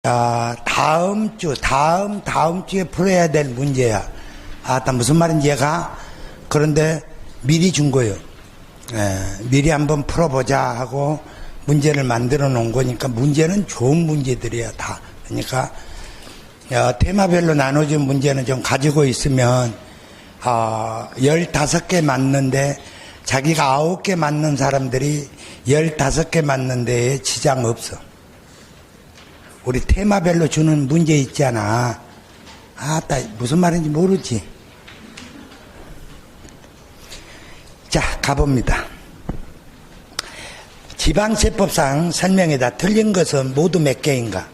다음 주에 풀어야 될 문제야. 무슨 말인지 얘가? 그런데 미리 준 거예요. 미리 한번 풀어보자 하고 문제를 만들어 놓은 거니까 문제는 좋은 문제들이야, 다. 그러니까, 테마별로 나눠진 문제는 좀 가지고 있으면, 15개 맞는데, 자기가 9개 맞는 사람들이 15개 맞는 데에 지장 없어. 우리 테마별로 주는 문제 있잖아. 무슨 말인지 모르지. 자, 가봅니다. 지방세법상 설명에다 틀린 것은 모두 몇 개인가?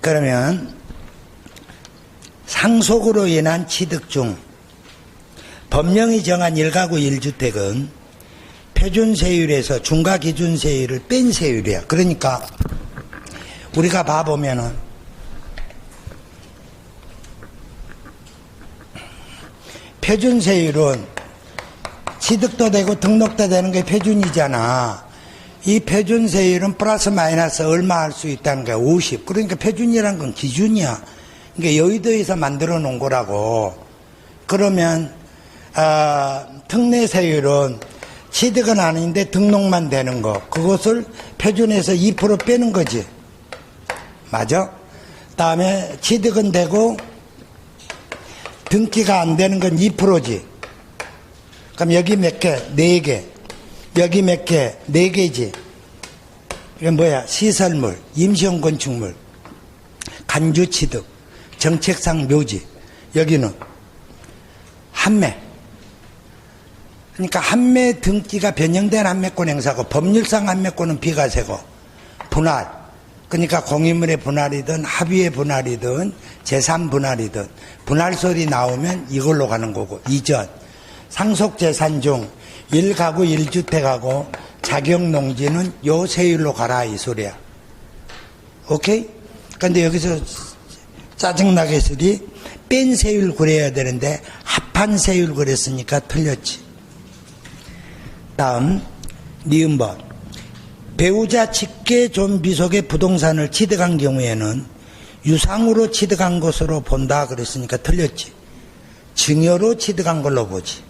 그러면 상속으로 인한 취득 중 법령이 정한 1가구 1주택은 표준세율에서 중과기준세율을 뺀 세율이야. 그러니까 우리가 봐보면은 표준세율은 취득도 되고 등록도 되는 게 표준이잖아. 이 표준세율은 플러스 마이너스 얼마 할 수 있다는 거야. 50. 그러니까 표준이라는 건 기준이야. 그러니까 여의도에서 만들어 놓은 거라고. 그러면 특례세율은 취득은 아닌데 등록만 되는 거. 그것을 표준에서 2% 빼는 거지. 맞아? 다음에 취득은 되고 등기가 안 되는 건 2%지. 그럼 여기 몇 개? 4개. 여기 몇 개? 4개지. 이건 뭐야? 시설물, 임시용 건축물, 간주취득, 정책상 묘지. 여기는 한매. 그러니까 한매 등기가 변형된 한매권 행사고 법률상 한매권은 비과세고 분할. 그러니까 공유물의 분할이든 합의의 분할이든 재산 분할이든 분할 소리 나오면 이걸로 가는 거고. 이전 상속재산 중 1가구 1주택하고 자격농지는 요 세율로 가라 이 소리야. 오케이? 근데 여기서 짜증나게 쓰리 뺀 세율 그래야 되는데 합한 세율 그랬으니까 틀렸지. 다음 니은번 배우자 직계 존비 속의 부동산을 취득한 경우에는 유상으로 취득한 것으로 본다 그랬으니까 틀렸지. 증여로 취득한 걸로 보지.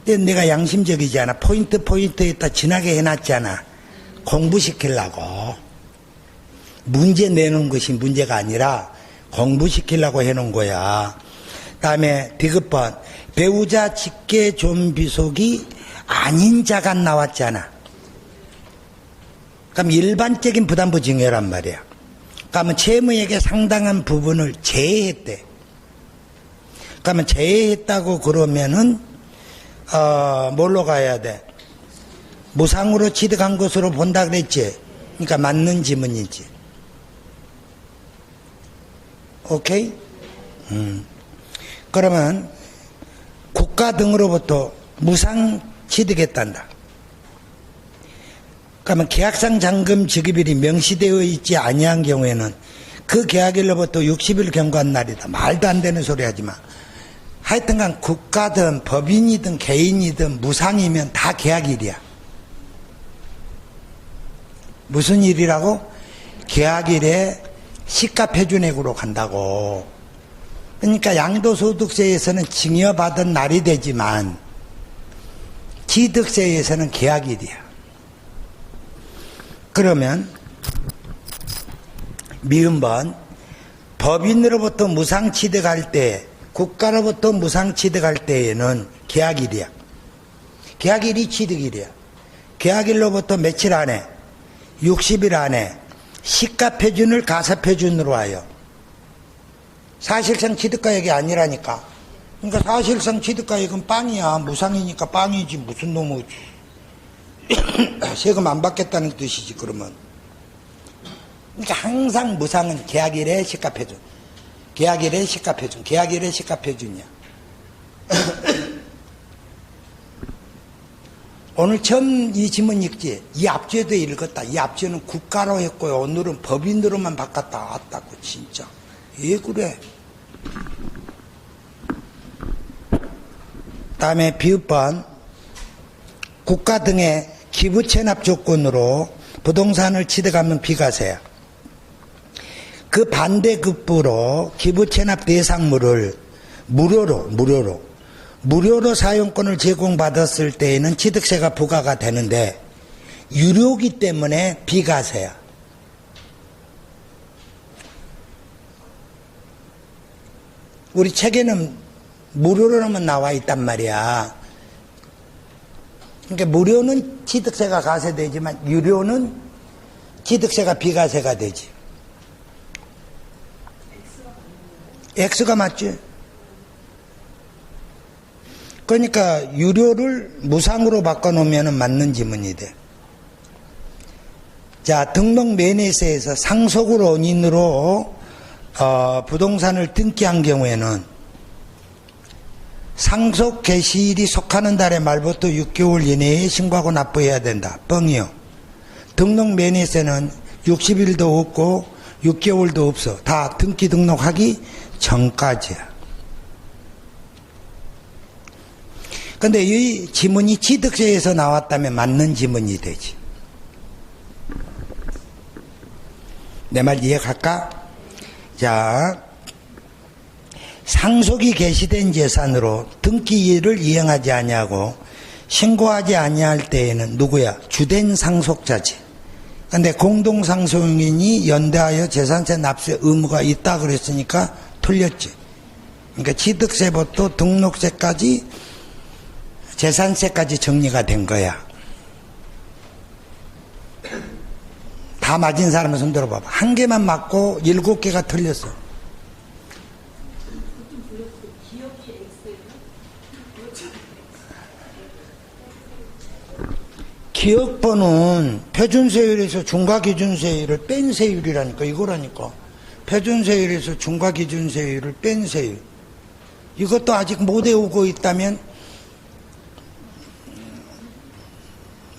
근데 내가 양심적이지 않아. 포인트에다 진하게 해놨잖아. 공부시키려고. 문제 내는 것이 문제가 아니라 공부시키려고 해놓은 거야. 다음에 디귿번 배우자 직계 존비속이 아닌 자가 나왔잖아. 그럼 일반적인 부담부 증여란 말이야. 그러면 채무액의 상당한 부분을 제외했대. 그러면 제외했다고 그러면은 뭘로 가야 돼? 무상으로 취득한 것으로 본다 그랬지. 그러니까 맞는 지문이지. 오케이? 그러면 국가 등으로부터 무상 취득했단다. 그러면 계약상 잔금 지급일이 명시되어 있지 아니한 경우에는 그 계약일로부터 60일 경과한 날이다. 말도 안 되는 소리 하지 마. 하여튼간 국가든 법인이든 개인이든 무상이면 다 계약일이야. 무슨 일이라고? 계약일에 시가표준액으로 간다고. 그러니까 양도소득세에서는 증여받은 날이 되지만 취득세에서는 계약일이야. 그러면 미음번 법인으로부터 무상 취득할 때 국가로부터 무상 취득할 때에는 계약일이야. 계약일이 취득일이야. 계약일로부터 며칠 안에 60일 안에 시가표준을 가사표준으로 하여 사실상 취득가액이 아니라니까. 그러니까 사실상 취득가액은 빵이야. 무상이니까 빵이지. 무슨 놈의 세금 안 받겠다는 뜻이지. 그러면 그러니까 항상 무상은 계약일의 시가표준, 계약일의 시가표준, 계약일의 시가표준이야. 오늘 처음 이 지문 읽지? 이 앞주에도 읽었다. 이 앞주에는 국가로 했고요. 오늘은 법인으로만 바꿨다. 왔다고 진짜. 왜 그래? 다음에 비읍번 국가 등의 기부 체납 조건으로 부동산을 취득하면 비과세야. 그 반대급부로 기부채납 대상물을 무료로 사용권을 제공받았을 때에는 취득세가 부과가 되는데 유료기 때문에 비과세야. 우리 책에는 무료로만 나와 있단 말이야. 그러니까 무료는 취득세가 과세되지만 유료는 취득세가 비과세가 되지. X가 맞지? 그러니까 유료를 무상으로 바꿔놓으면 맞는 지문이 돼. 자, 등록 매매세에서 상속 원인으로 부동산을 등기한 경우에는 상속 개시일이 속하는 달의 말부터 6개월 이내에 신고하고 납부해야 된다. 뻥이요. 등록 매매세는 60일도 없고 6개월도 없어. 다 등기 등록하기 전까지야. 근데 이 지문이 취득세에서 나왔다면 맞는 지문이 되지. 내 말 이해할까? 자, 상속이 개시된 재산으로 등기일을 이행하지 아니하고 신고하지 아니할 때에는 누구야? 주된 상속자지. 근데 공동상속인이 연대하여 재산세 납세 의무가 있다 그랬으니까 틀렸지. 그러니까 취득세부터 등록세까지 재산세까지 정리가 된 거야. 다 맞은 사람은 손 들어봐봐. 한 개만 맞고 7개가 틀렸어. 기억번은 표준세율에서 중과기준세율을 뺀 세율이라니까. 이거라니까. 표준세율에서 중과기준세율을 뺀 세율. 이것도 아직 못 외우고 있다면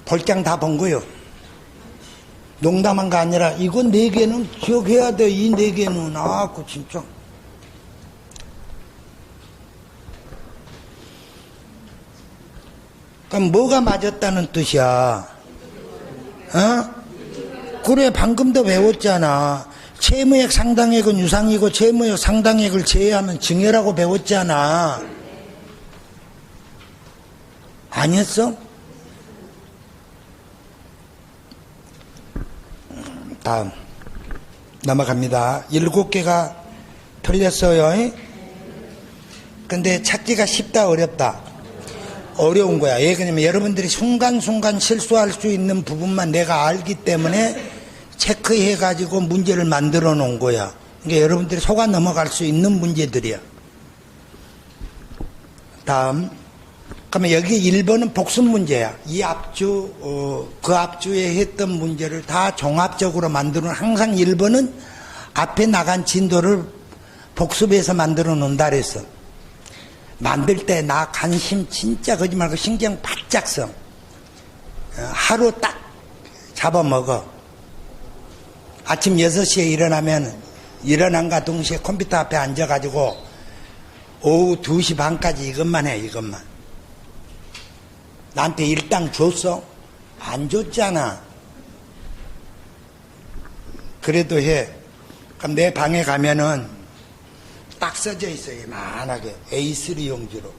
벌장 다 본 거요. 농담한 거 아니라 이거 4개는 기억해야 돼. 이 4개는. 그 진짜. 그럼 뭐가 맞았다는 뜻이야? 그래, 방금도 배웠잖아. 채무액 상당액은 유상이고 채무액 상당액을 제외하면 증여라고 배웠잖아. 아니었어? 다음 넘어갑니다. 7개가 틀렸어요. 근데 찾기가 쉽다 어렵다? 어려운 거야. 왜 그러냐면 여러분들이 순간순간 실수할 수 있는 부분만 내가 알기 때문에 체크해 가지고 문제를 만들어 놓은 거야. 그러니까 여러분들이 속아 넘어갈 수 있는 문제들이야. 다음, 그러면 여기 1번은 복습 문제야. 이 앞주, 그 앞주에 했던 문제를 다 종합적으로 만드는, 항상 1번은 앞에 나간 진도를 복습해서 만들어 놓는다 그랬어. 만들 때 나 관심 진짜 거짓말 말고 신경 바짝 써. 하루 딱 잡아먹어. 아침 6시에 일어나면 일어난과 동시에 컴퓨터 앞에 앉아가지고 오후 2시 반까지 이것만 해. 이것만. 나한테 일당 줬어? 안 줬잖아. 그래도 해. 그럼 내 방에 가면은 딱 써져 있어요. 이만하게 A3 용지로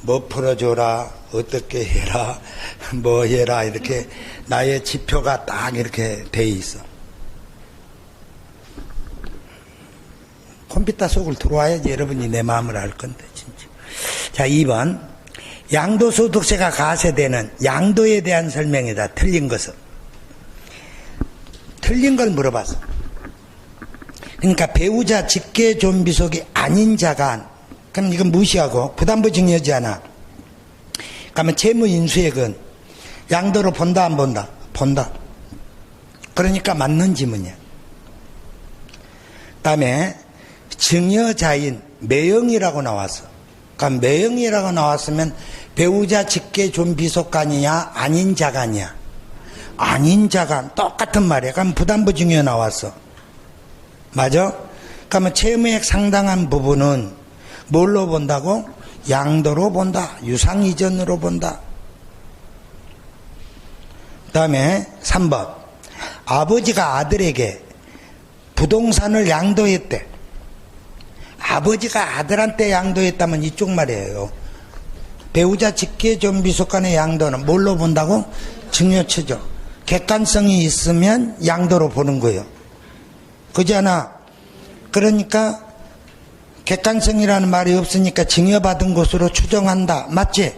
뭐 풀어줘라, 어떻게 해라, 뭐 해라, 이렇게 나의 지표가 딱 이렇게 돼 있어. 컴퓨터 속을 들어와야지 여러분이 내 마음을 알 건데 진짜. 자, 2번 양도소득세가 과세되는 양도에 대한 설명이다. 틀린 것은. 틀린 걸 물어봤어. 그러니까 배우자 직계존비속이 아닌 자가, 그럼 이건 무시하고 부담부 증여잖아. 그러면 채무인수액은 양도로 본다 안 본다? 본다. 그러니까 맞는 지문이야. 그다음에 증여자인 매형이라고 나왔어. 그러니까 매형이라고 나왔으면 배우자 직계존비속간이냐 아닌 자간이야? 아닌 자간. 똑같은 말이야. 그럼 부담부 증여 나왔어. 맞아? 그러면 채무액 상당한 부분은 뭘로 본다고? 양도로 본다. 유상 이전으로 본다. 그 다음에 3번 아버지가 아들에게 부동산을 양도했대. 아버지가 아들한테 양도했다면 이쪽 말이에요. 배우자 직계존비속 간의 양도는 뭘로 본다고? 증여처죠. 객관성이 있으면 양도로 보는 거예요. 그잖아. 그러니까 객관성이라는 말이 없으니까 증여받은 것으로 추정한다. 맞지?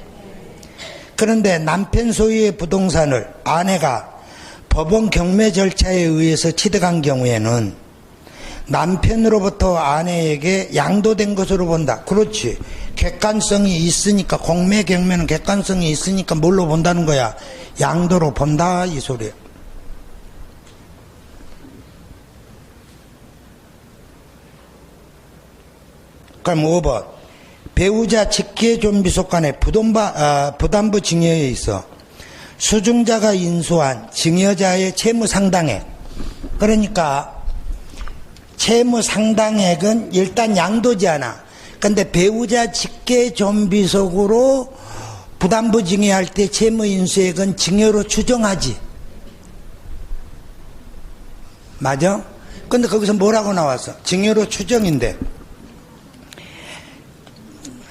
그런데 남편 소유의 부동산을 아내가 법원 경매 절차에 의해서 취득한 경우에는 남편으로부터 아내에게 양도된 것으로 본다. 그렇지. 객관성이 있으니까, 공매 경매는 객관성이 있으니까 뭘로 본다는 거야? 양도로 본다, 이 소리야. 그럼 5번. 배우자 직계존비속 간의 부담부 증여에 있어 수증자가 인수한 증여자의 채무 상당액. 그러니까 채무 상당액은 일단 양도지 않아. 근데 배우자 직계존비속으로 부담부 증여할 때 채무 인수액은 증여로 추정하지. 맞아? 근데 거기서 뭐라고 나왔어? 증여로 추정인데.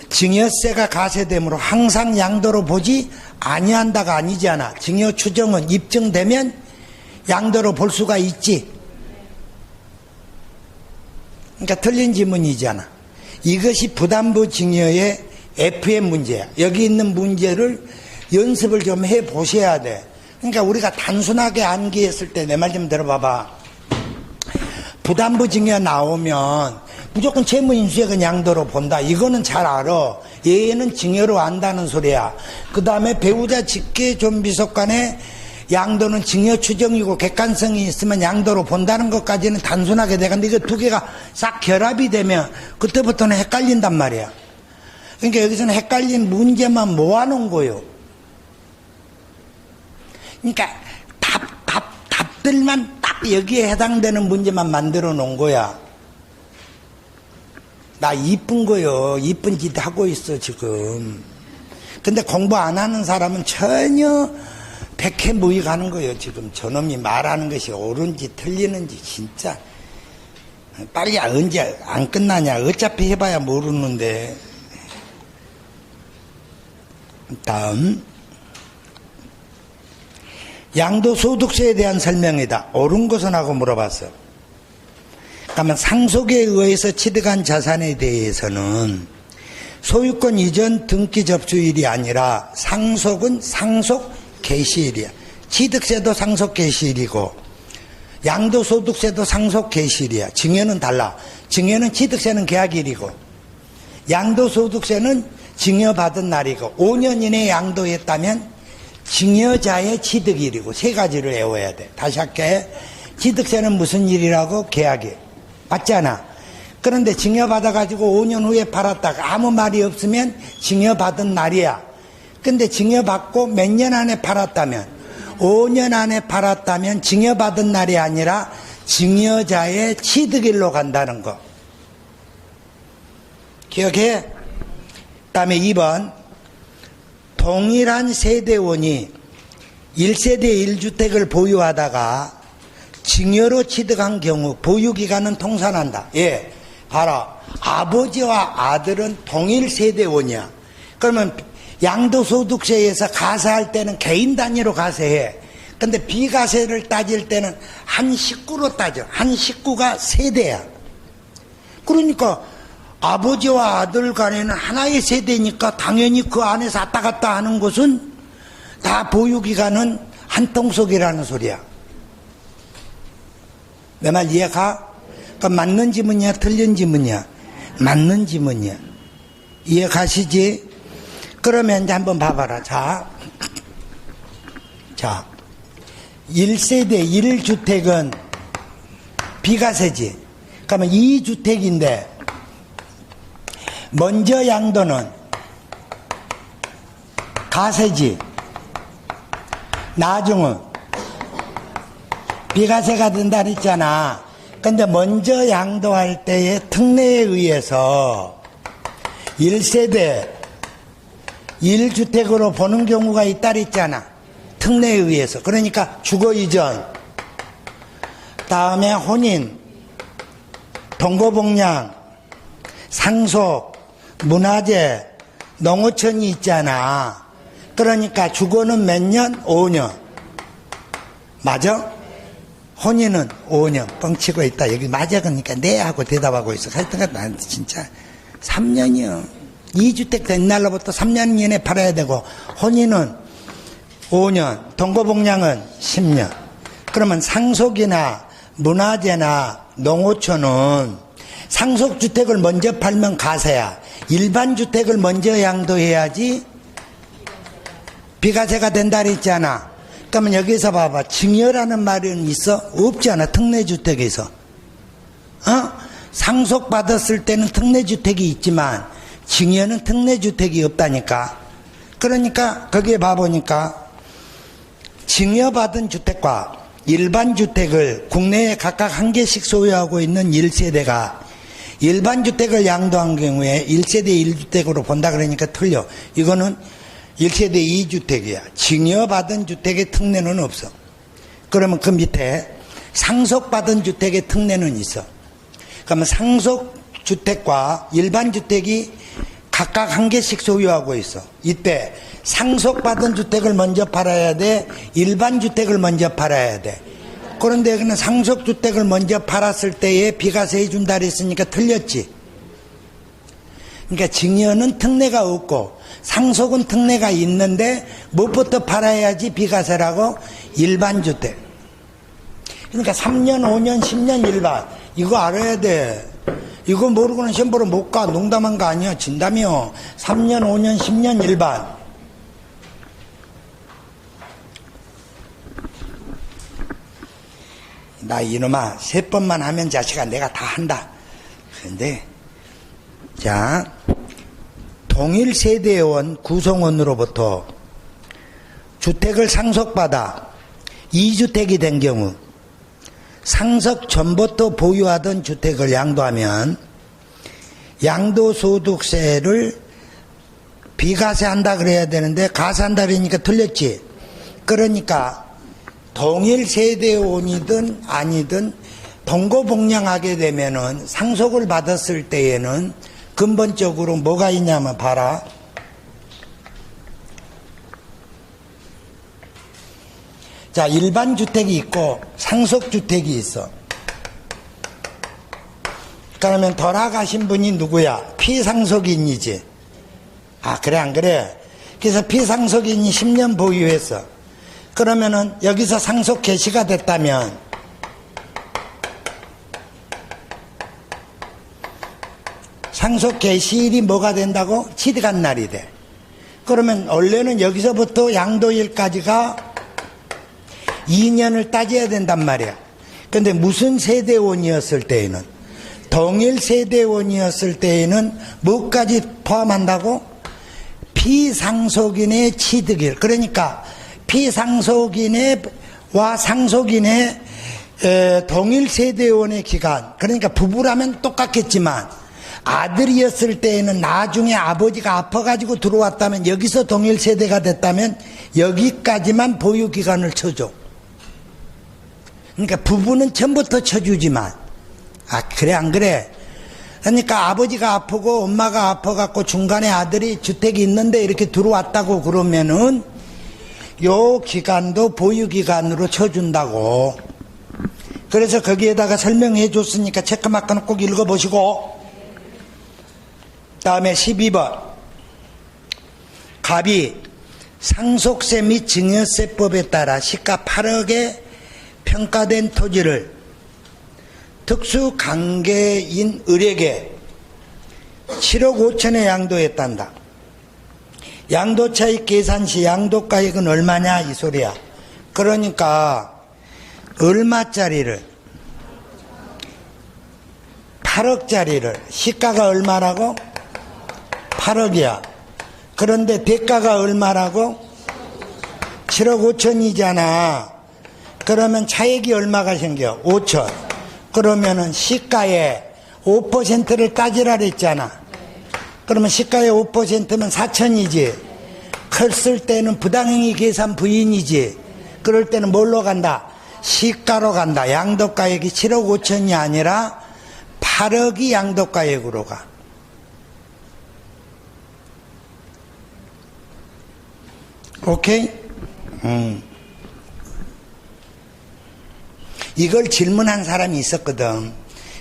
증여세가 가세되므로 항상 양도로 보지 아니한다가 아니잖아. 증여 추정은 입증되면 양도로 볼 수가 있지. 그러니까 틀린 지문이잖아. 이것이 부담부 증여의 F의 문제야. 여기 있는 문제를 연습을 좀 해보셔야 돼. 그러니까 우리가 단순하게 암기했을 때 내 말 좀 들어봐봐. 부담부 증여 나오면 무조건 채무인수액은 양도로 본다. 이거는 잘 알아. 얘는 증여로 안다는 소리야. 그 다음에 배우자 직계존비속 간의 양도는 증여 추정이고 객관성이 있으면 양도로 본다는 것까지는 단순하게 되는데 이거 두 개가 싹 결합이 되면 그때부터는 헷갈린단 말이야. 그러니까 여기서는 헷갈린 문제만 모아놓은 거예요. 그러니까 답들만 딱 여기에 해당되는 문제만 만들어 놓은 거야. 나 이쁜 거요. 이쁜 짓 하고 있어 지금. 근데 공부 안 하는 사람은 전혀 백해무익하는 거예요. 지금 저놈이 말하는 것이 옳은지 틀리는지 진짜 빨리 언제 안 끝나냐. 어차피 해봐야 모르는데. 다음 양도소득세에 대한 설명이다. 옳은 것은 하고 물어봤어. 그러면 상속에 의해서 취득한 자산에 대해서는 소유권 이전 등기 접수일이 아니라 상속은 상속 개시일이야. 취득세도 상속 개시일이고 양도소득세도 상속 개시일이야. 증여는 달라. 증여는 취득세는 계약일이고 양도소득세는 증여받은 날이고 5년 이내에 양도했다면 증여자의 취득일이고 세 가지를 외워야 돼. 다시 할게. 취득세는 무슨 일이라고? 계약일. 맞잖아. 그런데 증여받아가지고 5년 후에 팔았다가 아무 말이 없으면 증여받은 날이야. 근데 증여받고 몇 년 안에 팔았다면 5년 안에 팔았다면 증여받은 날이 아니라 증여자의 취득일로 간다는 거. 기억해? 그 다음에 2번 동일한 세대원이 1세대 1주택을 보유하다가 증여로 취득한 경우 보유기간은 통산한다. 예, 봐라. 아버지와 아들은 동일 세대원이야. 그러면 양도소득세에서 가세할 때는 개인 단위로 가세해. 근데 비가세를 따질 때는 한 식구로 따져. 한 식구가 세대야. 그러니까 아버지와 아들 간에는 하나의 세대니까 당연히 그 안에서 왔다 갔다 하는 것은 다 보유기간은 한 통속이라는 소리야. 내 말 이해가? 그러니까 맞는 지문이야 틀린 지문이야? 맞는 지문이야. 이해가시지? 그러면 이제 한번 봐봐라. 자 1세대 1주택은 비과세지. 그러면 2주택인데 먼저 양도는 가세지. 나중은 비과세가 된다 그랬잖아. 근데 먼저 양도할 때의 특례에 의해서 1세대 1주택으로 보는 경우가 있다 그랬잖아. 특례에 의해서. 그러니까 주거 이전 다음에 혼인, 동거복량, 상속, 문화재, 농어촌이 있잖아. 그러니까 주거는 몇 년? 5년. 맞아? 혼인은 5년 뻥치고 있다. 여기 맞아. 그러니까 네 하고 대답하고 있어. 하여튼간 난 진짜 3년이요. 2주택 된 날로부터 3년 이내에 팔아야 되고, 혼인은 5년, 동거복량은 10년. 그러면 상속이나 문화재나 농어촌은 상속주택을 먼저 팔면 가세야. 일반 주택을 먼저 양도해야지 비과세가 된다 그랬잖아. 그러면 여기서 봐봐. 증여라는 말은 있어? 없잖아. 특례주택에서. 상속받았을 때는 특례주택이 있지만 증여는 특례주택이 없다니까. 그러니까 거기에 봐보니까 증여받은 주택과 일반 주택을 국내에 각각 한 개씩 소유하고 있는 1세대가 일반 주택을 양도한 경우에 1세대 1주택으로 본다 그러니까 틀려. 이거는 1세대 2주택이야. 증여받은 주택의 특례는 없어. 그러면 그 밑에 상속받은 주택의 특례는 있어. 그러면 상속주택과 일반 주택이 각각 한 개씩 소유하고 있어. 이때 상속받은 주택을 먼저 팔아야 돼? 일반 주택을 먼저 팔아야 돼? 그런데 여기는 상속주택을 먼저 팔았을 때에 비과세 해준다 그랬으니까 틀렸지. 그러니까 증여는 특례가 없고 상속은 특례가 있는데 무엇부터 팔아야지 비과세라고? 일반 주택. 그러니까 3년, 5년, 10년 일반. 이거 알아야 돼. 이거 모르고는 시험 보러 못 가. 농담한 거 아니야. 진담이요. 3년, 5년, 10년 일반. 나 이놈아 3번만 하면 자식아 내가 다 한다. 그런데 자, 동일세대원 구성원으로부터 주택을 상속받아 2주택이 된 경우 상속 전부터 보유하던 주택을 양도하면 양도소득세를 비과세한다 그래야 되는데 가세한다 그러니까 틀렸지. 그러니까 동일세대원이든 아니든 동거복량하게 되면은 상속을 받았을 때에는 근본적으로 뭐가 있냐면 봐라. 자, 일반 주택이 있고 상속주택이 있어. 그러면 돌아가신 분이 누구야? 피상속인이지. 아, 그래 안 그래? 그래서 피상속인이 10년 보유했어. 그러면은 여기서 상속 개시가 됐다면 상속 개시일이 뭐가 된다고? 취득한 날이 돼. 그러면 원래는 여기서부터 양도일까지가 2년을 따져야 된단 말이야. 근데 무슨 세대원이었을 때에는, 동일 세대원이었을 때에는 뭐까지 포함한다고? 피상속인의 취득일. 그러니까 피상속인과 상속인의 동일 세대원의 기간, 그러니까 부부라면 똑같겠지만 아들이었을 때에는 나중에 아버지가 아파가지고 들어왔다면, 여기서 동일 세대가 됐다면 여기까지만 보유기간을 쳐줘. 그러니까 부부는 처음부터 쳐주지만, 아 그래 안 그래? 그러니까 아버지가 아프고 엄마가 아파갖고 중간에 아들이 주택이 있는데 이렇게 들어왔다고 그러면은 요 기간도 보유기간으로 쳐준다고. 그래서 거기에다가 설명해 줬으니까 체크마크는 꼭 읽어보시고, 다음에 12번 갑이 상속세 및 증여세법에 따라 시가 8억에 평가된 토지를 특수관계인 을에게 7억 5천에 양도했단다. 양도차익 계산 시 양도가액은 얼마냐 이 소리야. 그러니까 얼마짜리를, 8억짜리를, 시가가 얼마라고? 8억이야. 그런데 대가가 얼마라고? 7억 5천이잖아. 그러면 차액이 얼마가 생겨? 5천. 그러면은 시가의 5%를 따지라 그랬잖아. 그러면 시가의 5%면 4천이지. 컸을 때는 부당행위 계산 부인이지. 그럴 때는 뭘로 간다? 시가로 간다. 양도가액이 7억 5천이 아니라 8억이 양도가액으로 가. 오케이? 이걸 질문한 사람이 있었거든.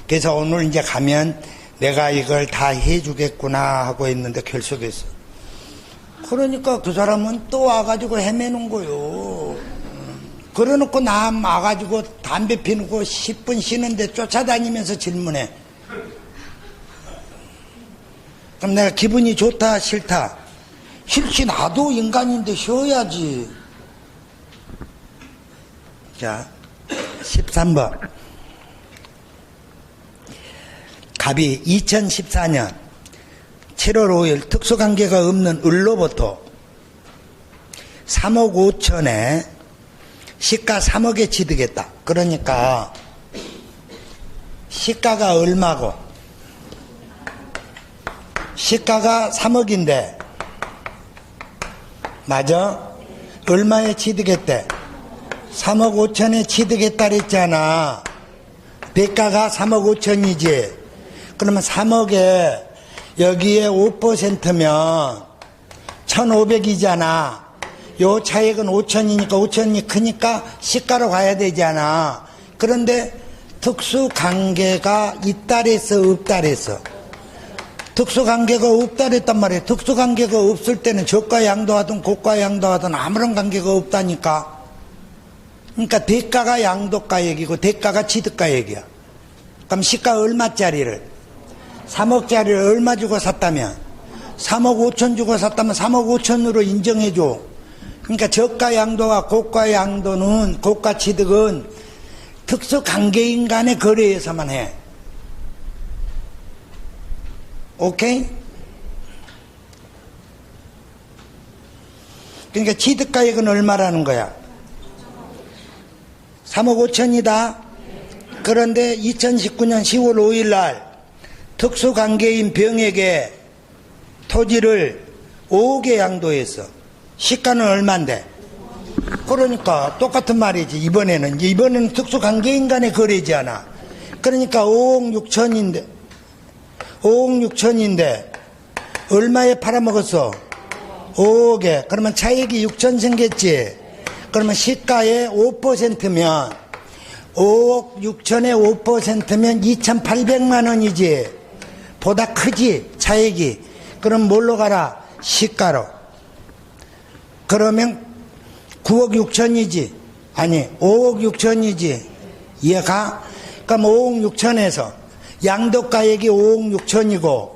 그래서 오늘 이제 가면 내가 이걸 다 해주겠구나 하고 있는데 결석했어. 그러니까 그 사람은 또 와가지고 헤매는 거요. 그래놓고 나 와가지고 담배 피우고 10분 쉬는데 쫓아다니면서 질문해. 그럼 내가 기분이 좋다 싫다? 싫지. 나도 인간인데 쉬어야지. 자, 13번. 갑이 2014년 7월 5일 특수관계가 없는 을로부터 3억 5천에 시가 3억에 취득했다. 그러니까 시가가 얼마고 시가가 3억인데 맞아? 얼마에 취득했대? 3억 5천에 취득했다 그랬잖아. 대가가 3억 5천이지. 그러면 3억에 여기에 5%면 1,500이잖아. 요 차액은 5천이니까 5천이 크니까 시가로 가야 되잖아. 그런데 특수관계가 있다 그랬어 없다 그랬어? 특수관계가 없다 그랬단 말이에요. 특수관계가 없을 때는 저가 양도하든 고가 양도하든 아무런 관계가 없다니까. 그러니까 대가가 양도가액이고 대가가 취득가액이야. 그럼 시가 얼마짜리를 3억짜리를 얼마 주고 샀다면 3억 5천 주고 샀다면 3억 5천으로 인정해줘. 그러니까 저가 양도와 고가 양도는 고가 취득은 특수관계인 간의 거래에서만 해. 오케이? 그러니까 취득가액은 얼마라는 거야? 3억 5천이다. 그런데 2019년 10월 5일 날 특수관계인 병에게 토지를 5억에 양도했어. 시가는 얼만데? 그러니까 똑같은 말이지. 이번에는 특수관계인 간의 거래지 않아. 그러니까 5억 6천인데 얼마에 팔아먹었어? 5억에. 그러면 차익이 6천 생겼지. 그러면 시가의 5%면 5억 6천의 5%면 2,800만 원이지. 보다 크지 차익이. 그럼 뭘로 가라? 시가로. 그러면 9억 6천이지. 아니 5억 6천이지. 이해가? 그럼 5억 6천에서 양도가액이 5억 6천이고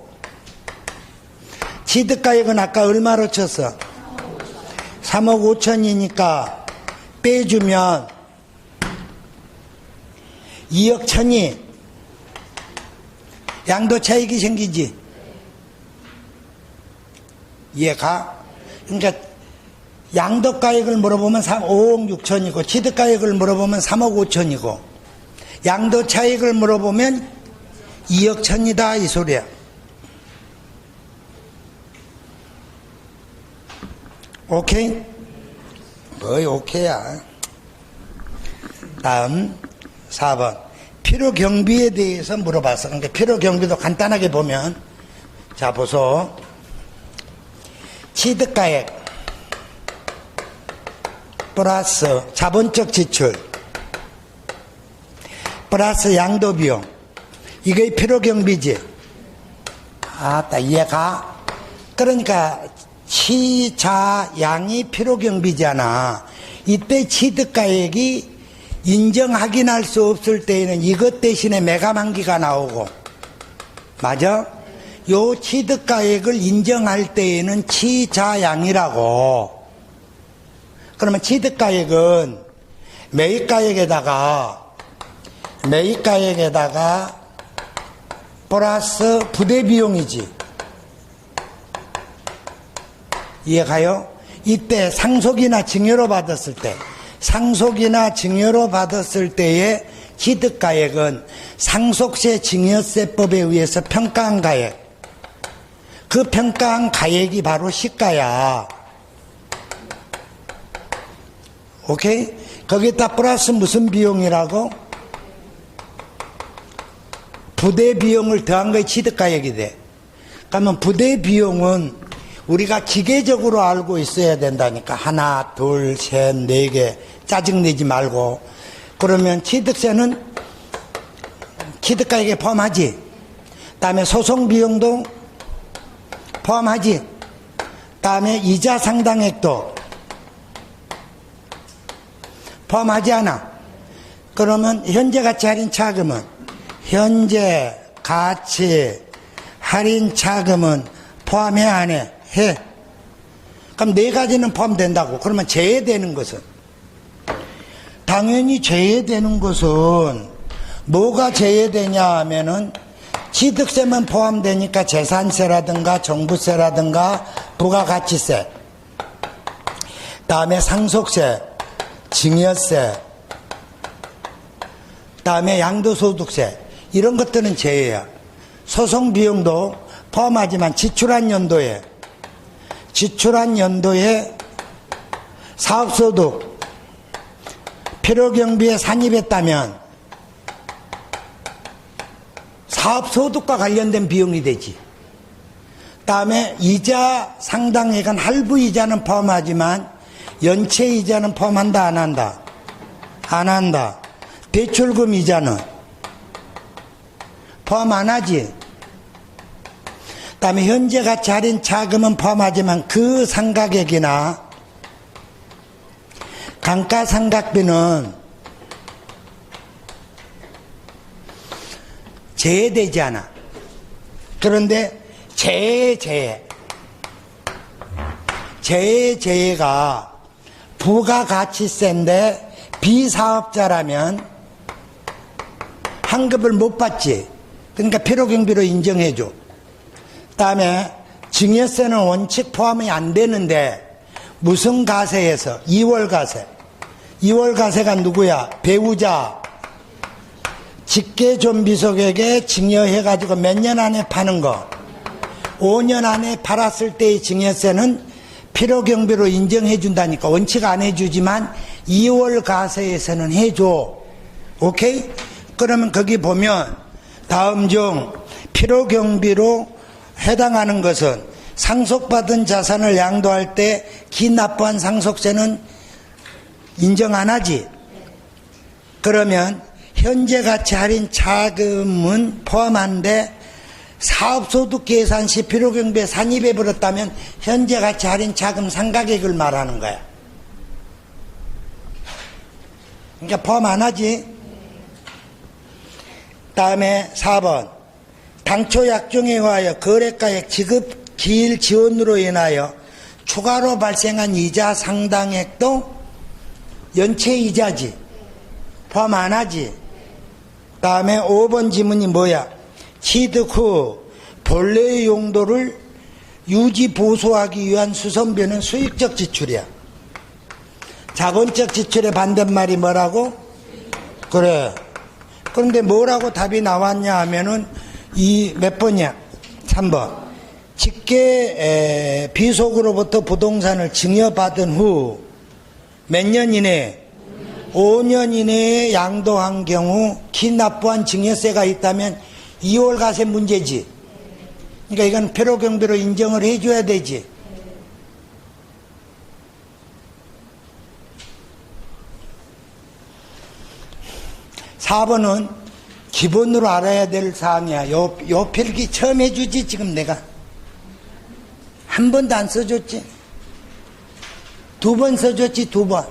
취득가액은 아까 얼마로 쳤어? 3억 5천이니까 빼주면 2억 천이 양도 차익이 생기지. 이해가? 그러니까 양도가액을 물어보면 5억 6천이고 취득가액을 물어보면 3억 5천이고 양도 차익을 물어보면 2억 천이다 이 소리야. 오케이? 뭐이 오케이야. 다음 4번 필요경비에 대해서 물어봤어. 그러니까 필요경비도 간단하게 보면 자 보소. 취득가액 플러스 자본적 지출 플러스 양도비용 이게 필요경비지. 아따 이해가? 그러니까 취자양이 필요경비잖아. 이때 취득가액이 인정 확인할 수 없을 때에는 이것 대신에 매감한기가 나오고 맞아? 요 취득가액을 인정할 때에는 취자양이라고. 그러면 취득가액은 매입가액에다가 플러스 부대비용이지. 이해가요? 이때 상속이나 증여로 받았을 때의 취득가액은 상속세 증여세법에 의해서 평가한 가액. 그 평가한 가액이 바로 시가야. 오케이? 거기다 플러스 무슨 비용이라고? 부대 비용을 더한 거에 취득가액이 돼. 그러면 부대 비용은 우리가 기계적으로 알고 있어야 된다니까. 하나, 둘, 셋, 네 개. 짜증내지 말고. 그러면 취득세는 취득가액에 포함하지. 다음에 소송 비용도 포함하지. 다음에 이자 상당액도 포함하지 않아. 그러면 현재 가치 할인 차금은 현재 가치 할인 차금은 포함해 안 해? 해. 그럼 네 가지는 포함된다고. 그러면 제외되는 것은? 당연히 제외되는 것은 뭐가 제외되냐 하면은 취득세만 포함되니까 재산세라든가 종부세라든가 부가가치세, 다음에 상속세, 증여세, 다음에 양도소득세, 이런 것들은 제외야. 소송 비용도 포함하지만 지출한 연도에 사업소득 필요경비에 산입했다면 사업소득과 관련된 비용이 되지. 다음에 이자 상당액은 할부이자는 포함하지만 연체이자는 포함한다 안 한다? 안 한다. 대출금 이자는 포함 안 하지. 다음에 현재 가치 할인 차금은 포함하지만 그 상각액이나 감가상각비는 제외되지 않아. 그런데 제외가 부가가치세인데 비사업자라면 환급을 못 받지. 그러니까 필요경비로 인정해줘. 다음에 증여세는 원칙 포함이 안 되는데 무슨 가세에서? 2월 가세. 2월 가세가 누구야? 배우자 직계존비속에게 증여해가지고 몇 년 안에 파는 거. 5년 안에 팔았을 때의 증여세는 필요경비로 인정해준다니까. 원칙 안 해주지만 2월 가세에서는 해줘. 오케이? 그러면 거기 보면 다음 중 필요경비로 해당하는 것은 상속받은 자산을 양도할 때 기납부한 상속세는 인정 안 하지. 그러면 현재 가치 할인 차금은 포함한데 사업소득 계산 시 필요경비에 산입해 버렸다면 현재 가치 할인 차금 상각액을 말하는 거야. 그러니까 포함 안 하지. 다음에 4번 당초 약정에 의하여 거래가액 지급 기일 지원으로 인하여 추가로 발생한 이자 상당액도 연체이자지. 포함 안 하지. 다음에 5번 지문이 뭐야? 취득 후 본래의 용도를 유지 보수하기 위한 수선비는 수익적 지출이야. 자본적 지출의 반대말이 뭐라고? 그래. 그런데 뭐라고 답이 나왔냐 하면은 이 몇 번이야? 3번. 직계 비속으로부터 부동산을 증여받은 후 몇 년 이내에? 5년 이내에 양도한 경우 기납부한 증여세가 있다면 2월 가세 문제지. 그러니까 이건 필요경비로 인정을 해줘야 되지. (4번은) 기본으로 알아야 될 사항이야. 요 필기 처음 해주지. 지금 내가 한 번도 안 써줬지. 2번 써줬지. 2번.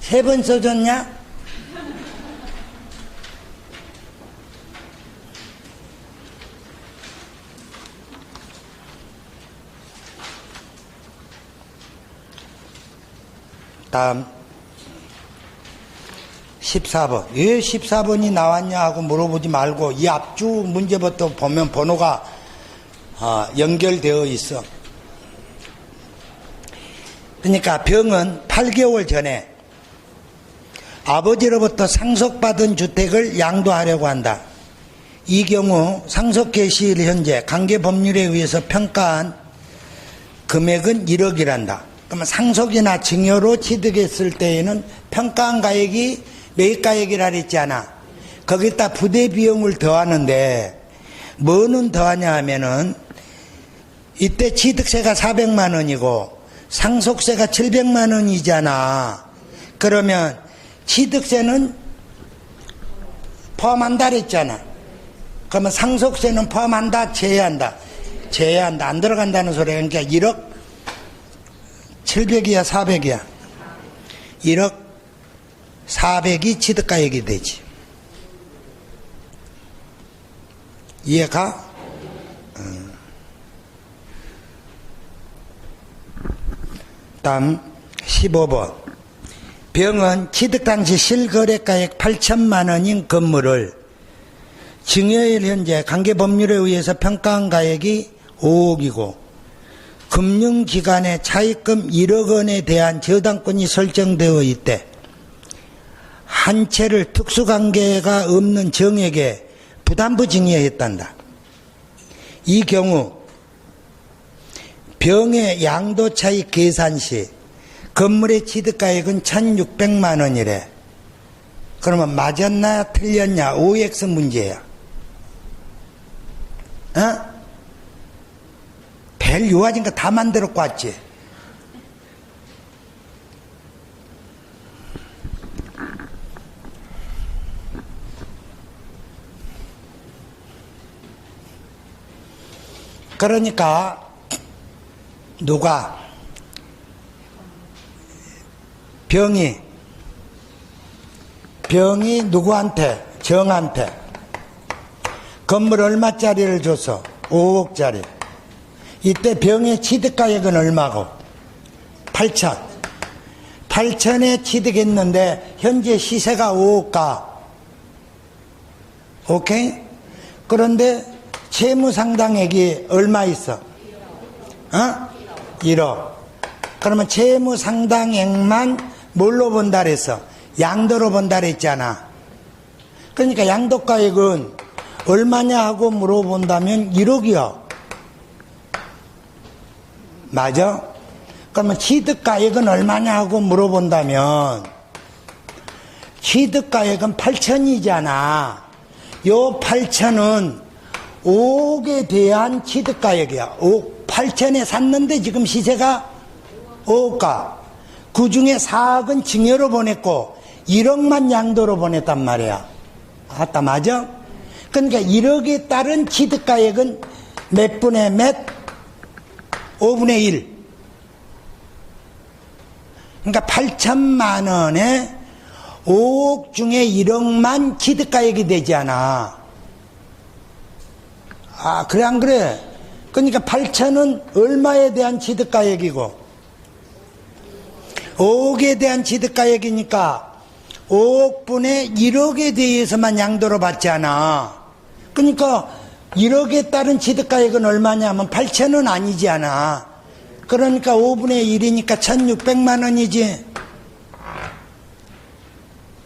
3번 써줬냐? 다음 14번. 왜 14번이 나왔냐 하고 물어보지 말고 이 앞주 문제부터 보면 번호가 연결되어 있어. 그러니까 병은 8개월 전에 아버지로부터 상속받은 주택을 양도하려고 한다. 이 경우 상속 개시일 현재 관계법률에 의해서 평가한 금액은 1억이란다. 그러면 상속이나 증여로 취득했을 때에는 평가한 가액이 매입가액이라 그랬잖아. 거기다 부대 비용을 더하는데 뭐는 더하냐 하면은 이때 취득세가 400만 원이고 상속세가 700만 원이잖아. 그러면 취득세는 포함한다 그랬잖아. 그러면 상속세는 포함한다, 제외한다? 제외한다. 안 들어간다는 소리야. 그러니까 1억 700이야, 400이야? 1억 400이 취득가액이 되지. 이해가? 다음 15번. 병은 취득 당시 실거래가액 8천만 원인 건물을 증여일 현재 관계법률에 의해서 평가한 가액이 5억이고 금융기관의 차입금 1억 원에 대한 저당권이 설정되어 있대. 한 채를 특수관계가 없는 정에게 부담부 증여했단다. 이 경우 병의 양도차익 계산 시 건물의 취득가액은 1,600만 원이래. 그러면 맞았나 틀렸냐? OX 문제야. 어? 별 요아진 거 다 만들었고 왔지. 그러니까 누가 병이 누구한테? 정한테 건물 얼마짜리를 줬어? 5억짜리. 이때 병의 취득가액은 얼마고? 8천. 8천에 취득했는데 현재 시세가 5억가. 오케이? 그런데 채무 상당액이 얼마 있어? 1억. 그러면 채무 상당액만 뭘로 본다 그랬어? 양도로 본다 그랬잖아. 그러니까 양도가액은 얼마냐 하고 물어본다면 1억이야. 맞아? 그러면 취득가액은 얼마냐 하고 물어본다면 취득가액은 8천이잖아. 요 8천은 5억에 대한 취득가액이야. 8천에 샀는데 지금 시세가 5억가. 그 중에 4억은 증여로 보냈고 1억만 양도로 보냈단 말이야. 아따 맞아? 그러니까 1억에 따른 취득가액은 몇 분의 몇? 5분의 1. 그러니까 8천만 원에 5억 중에 1억만 취득가액이 되지 않아. 아, 그래 안 그래? 그러니까 8천은 얼마에 대한 취득가액이고 5억에 대한 취득가액이니까 5억분의 1억에 대해서만 양도로 받지 않아. 그러니까 1억에 따른 취득가액은 얼마냐면 8천은 아니지 않아. 그러니까 5분의 1이니까 1,600만 원이지.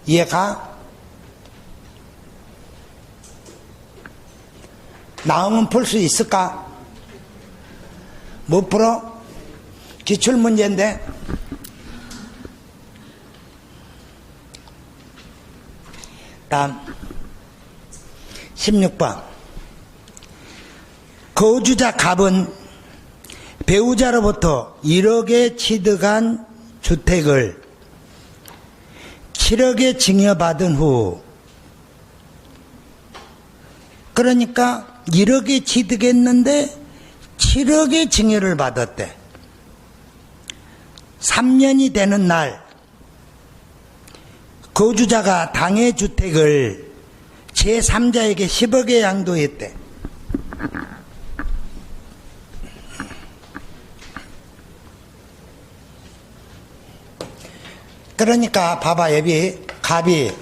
이해가? 나오면 풀 수 있을까? 못 풀어? 기출문제인데. 다음 16번. 거주자 갑은 배우자로부터 1억에 취득한 주택을 7억에 증여받은 후, 그러니까 1억에 취득했는데 7억에 증여를 받았대. 3년이 되는 날 거주자가 당해 주택을 제3자에게 10억에 양도했대. 그러니까 봐봐, 갑이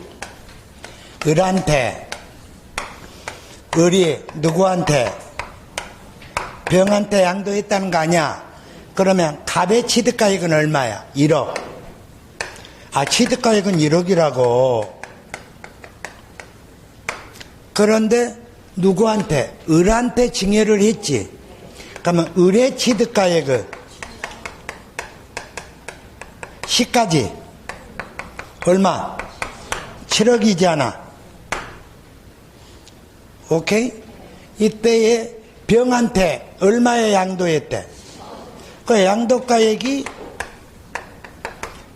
을한테, 을이 누구한테? 병한테 양도했다는 거 아니야? 그러면 갑의 취득가액은 얼마야? 1억. 아, 취득가액은 1억이라고. 그런데 누구한테? 을한테 증여를 했지. 그러면 을의 취득가액은 10까지 얼마? 7억이잖아. 오케이? 이때에 병한테 얼마의 양도했대? 그 양도가액이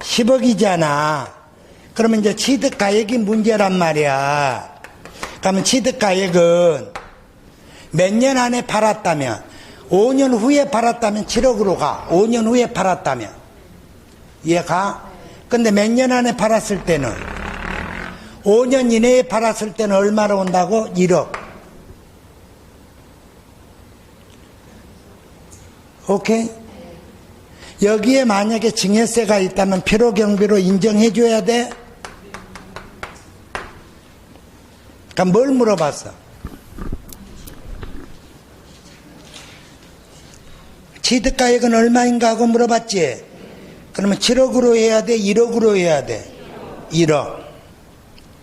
10억이잖아. 그러면 이제 취득가액이 문제란 말이야. 그러면 취득가액은 몇 년 안에 팔았다면, 5년 후에 팔았다면 7억으로 가. 5년 후에 팔았다면. 이해가? 근데 몇 년 안에 팔았을 때는, 5년 이내에 팔았을 때는 얼마로 온다고? 1억. 오케이? 여기에 만약에 증여세가 있다면 필요경비로 인정해줘야 돼? 그럼 뭘 물어봤어? 취득가액은 얼마인가 하고 물어봤지? 그러면 7억으로 해야 돼? 1억으로 해야 돼? 1억.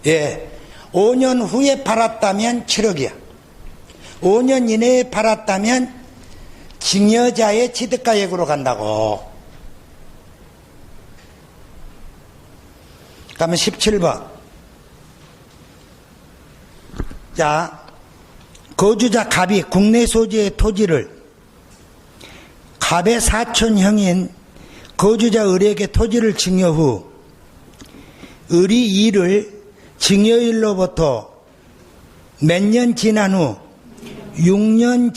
예. 5년 후에 팔았다면 7억이야. 5년 이내에 팔았다면 증여자의 취득가액으로 간다고. 그러면 17번. 자, 거주자 갑이 국내 소지의 토지를 갑의 사촌형인 거주자 을에게 토지를 증여 후 을이 이를 증여일로부터 몇 년 지난 후 6년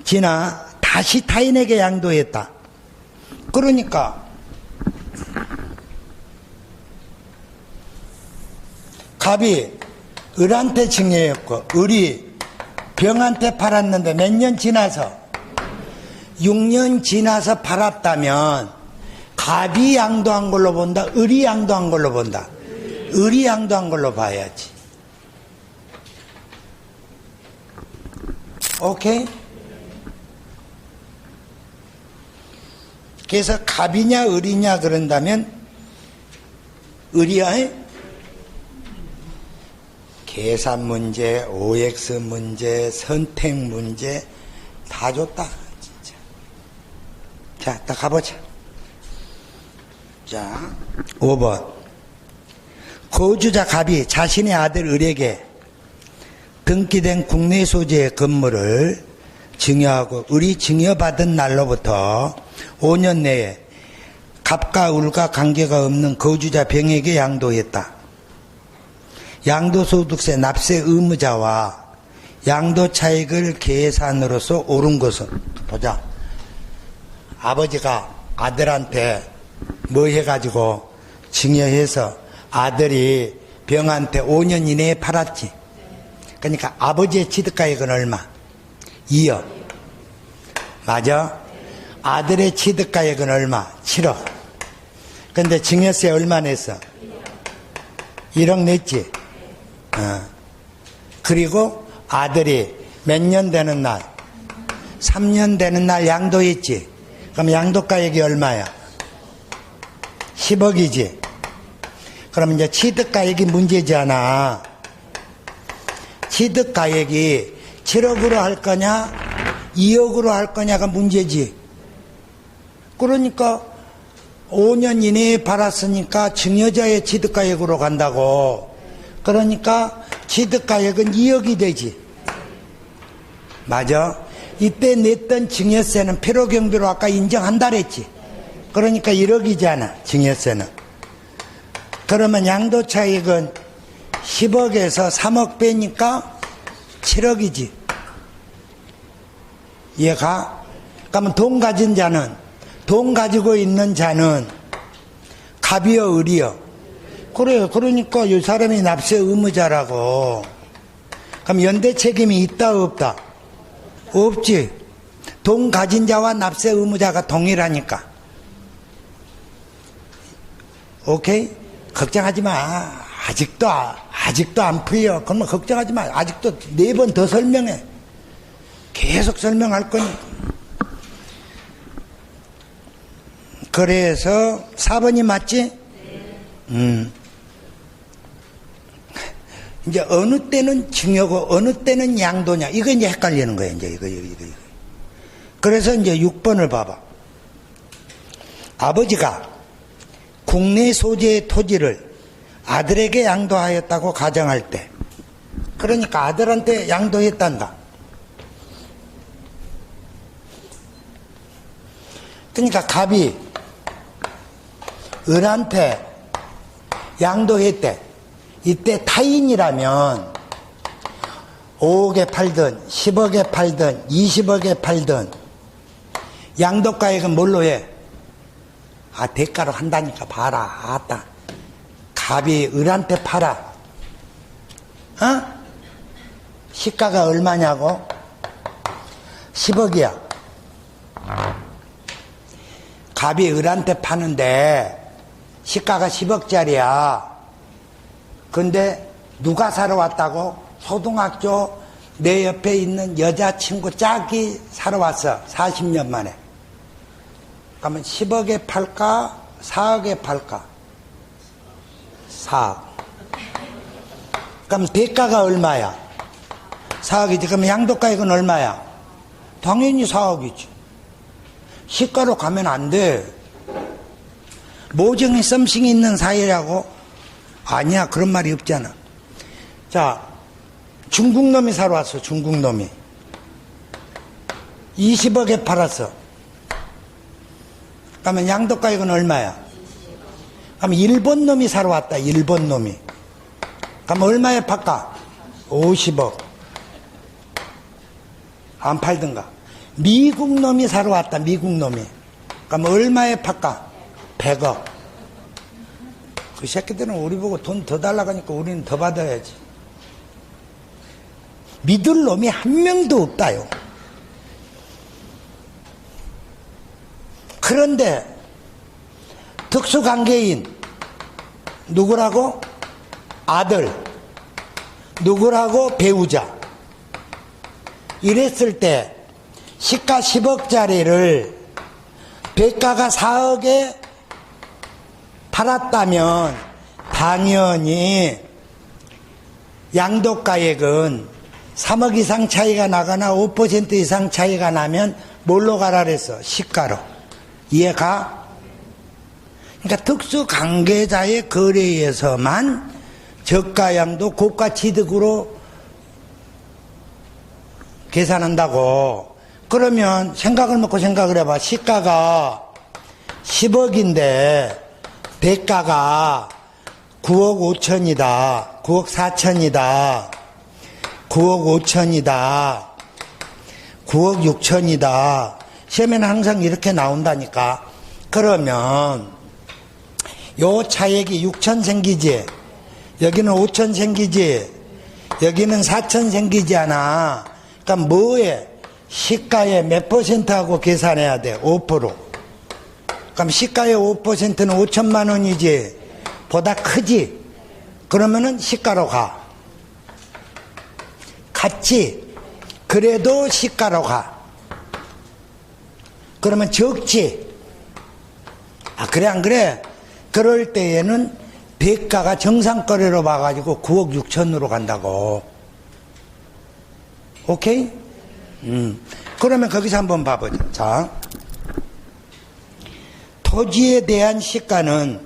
지나 다시 타인에게 양도했다. 그러니까 갑이 을한테 증여했고 을이 병한테 팔았는데 몇 년 지나서 6년 지나서 팔았다면 갑이 양도한 걸로 본다? 을이 양도한 걸로 본다? 을이 양도한 걸로 봐야지. 오케이? 그래서 갑이냐 을이냐 그런다면 을이야. 계산 문제, OX 문제, 선택 문제 다 줬다 진짜. 자, 딱 가보자. 자, 5번. 거주자 갑이 자신의 아들 을에게 등기된 국내 소재의 건물을 증여하고 을이 증여받은 날로부터 5년 내에 갑과 을과 관계가 없는 거주자 병에게 양도했다. 양도소득세 납세 의무자와 양도차익을 계산으로서 옳은 것은, 보자. 아버지가 아들한테 뭐 해가지고 증여해서 아들이 병한테 5년 이내에 팔았지. 그러니까 아버지의 취득가액은 얼마? 2억. 맞아? 아들의 취득가액은 얼마? 7억. 근데 증여세 얼마 냈어? 1억 냈지? 그리고 아들이 몇 년 되는 날? 3년 되는 날 양도했지? 그럼 양도가액이 얼마야? 10억이지? 그럼 이제 취득가액이 문제잖아. 취득가액이 7억으로 할 거냐 2억으로 할 거냐가 문제지. 그러니까 5년 이내에 팔았으니까 증여자의 취득가액으로 간다고. 그러니까 취득가액은 2억이 되지. 맞아? 이때 냈던 증여세는 필요경비로 아까 인정한다 그랬지. 그러니까 1억이잖아 증여세는. 그러면 양도차익은 10억에서 3억 빼니까 7억이지. 이해가? 그러면 돈 가진 자는, 돈 가지고 있는 자는 갑이요 을이요? 그래요. 그러니까 이 사람이 납세 의무자라고. 그럼 연대 책임이 있다 없다? 없지. 돈 가진 자와 납세 의무자가 동일하니까. 오케이? 걱정하지 마. 아직도 안 풀려. 그러면 걱정하지 마. 아직도 4번 더 설명해. 계속 설명할 거니까. 그래서 4번이 맞지? 이제 어느 때는 증여고 어느 때는 양도냐. 이거 이제 헷갈리는 거야. 이제 이거. 그래서 이제 6번을 봐봐. 아버지가 국내 소재의 토지를 아들에게 양도하였다고 가정할 때, 그러니까 아들한테 양도했단다. 그러니까 갑이 을한테 양도했대. 이때 타인이라면 5억에 팔든 10억에 팔든 20억에 팔든 양도가액은 뭘로 해? 대가로 한다니까 봐라. 아따, 갑이 을한테 팔아. 시가가 얼마냐고? 10억이야. 갑이 을한테 파는데 시가가 10억짜리야. 근데 누가 사러 왔다고? 초등학교 내 옆에 있는 여자친구 짝이 사러 왔어. 40년 만에. 그러면 10억에 팔까? 4억에 팔까? 4억. 그럼 대가가 얼마야? 4억이지. 그럼 양도가액은 얼마야? 당연히 4억이지. 시가로 가면 안 돼. 모종의 썸씽이 있는 사이라고? 아니야, 그런 말이 없잖아. 자, 중국 놈이 사러 왔어. 중국 놈이 20억에 팔았어. 그러면 양도가액은 얼마야? 그럼 일본 놈이 사러 왔다. 일본 놈이. 그럼 얼마에 팔까? 50억. 안 팔든가. 미국 놈이 사러 왔다. 미국 놈이. 그럼 얼마에 팔까? 100억. 그 새끼들은 우리 보고 돈 더 달라고 하니까 우리는 더 받아야지. 믿을 놈이 한 명도 없다요. 그런데 특수관계인 누구라고? 아들. 누구라고? 배우자. 이랬을 때 시가 10억짜리를 대가가 4억에 팔았다면 당연히 양도가액은 3억 이상 차이가 나거나 5% 이상 차이가 나면 뭘로 가라 그랬어? 시가로. 이해가? 그러니까 특수관계자의 거래에서만 저가양도 고가취득으로 계산한다고. 그러면 생각을 먹고 생각을 해봐. 시가가 10억인데 대가가 9억 5천이다. 9억 4천이다. 9억 5천이다. 9억 6천이다. 시험에는 항상 이렇게 나온다니까. 그러면 요 차액이 6천 생기지. 여기는 5천 생기지. 여기는 4천 생기지 않아. 그러니까 뭐에? 시가의 몇 %하고 계산해야 돼? 5%. 그럼 시가의 5%는 5천만 원이지. 보다 크지. 그러면은 시가로 가. 같지. 그래도 시가로 가. 그러면 적지. 그래 안 그래? 그럴 때에는 대가가 정상거래로 봐가지고 9억 6천으로 간다고. 오케이? 그러면 거기서 한번 봐보자. 자, 토지에 대한 시가는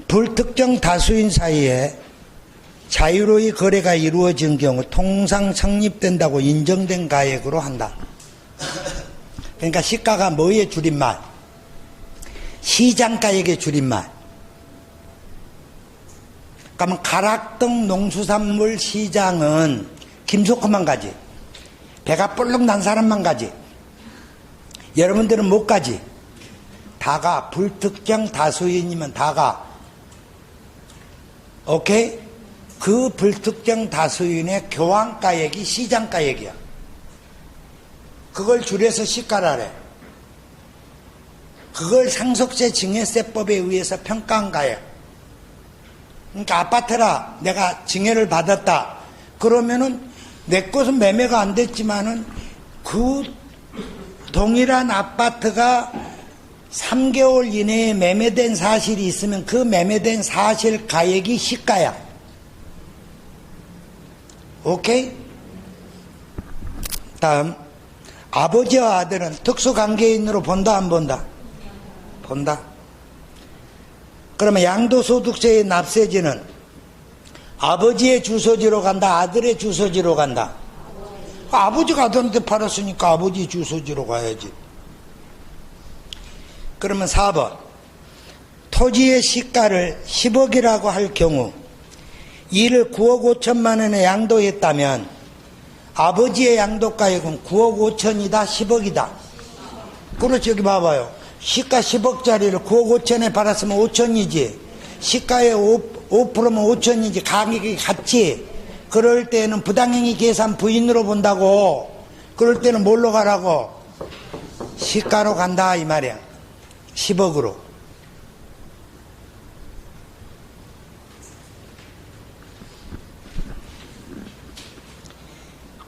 불특정 다수인 사이에 자유로이 거래가 이루어진 경우 통상 성립된다고 인정된 가액으로 한다. 그러니까 시가가 뭐의 줄임말? 시장가액의 줄임말. 그러면 가락동 농수산물 시장은 김석호만 가지. 배가 볼록 난 사람만 가지. 여러분들은 못 가지. 다가. 불특정 다수인이면 다가. 오케이? 그 불특정 다수인의 교환가액이 시장가액이야. 그걸 줄여서 시가라래. 그걸 상속세 증여세법에 의해서 평가한 가액. 그러니까 아파트라 내가 증여를 받았다. 그러면은 내 것은 매매가 안 됐지만은 그 동일한 아파트가 3개월 이내에 매매된 사실이 있으면 그 매매된 사실 가액이 시가야. 오케이? 다음, 아버지와 아들은 특수관계인으로 본다 안 본다? 본다. 그러면 양도소득세의 납세지는 아버지의 주소지로 간다, 아들의 주소지로 간다? 아버지가 아들한테 팔았으니까 아버지 주소지로 가야지. 그러면 4번. 토지의 시가를 10억이라고 할 경우 이를 9억 5천만 원에 양도했다면 아버지의 양도가액은 9억 5천이다, 10억이다? 그렇지, 여기 봐봐요. 시가 10억짜리를 9억 5천에 팔았으면 5천이지. 시가의 5%면 5천이지. 가격이 같지. 그럴 때는 부당행위 계산 부인으로 본다고. 그럴 때는 뭘로 가라고? 시가로 간다 이 말이야. 10억으로.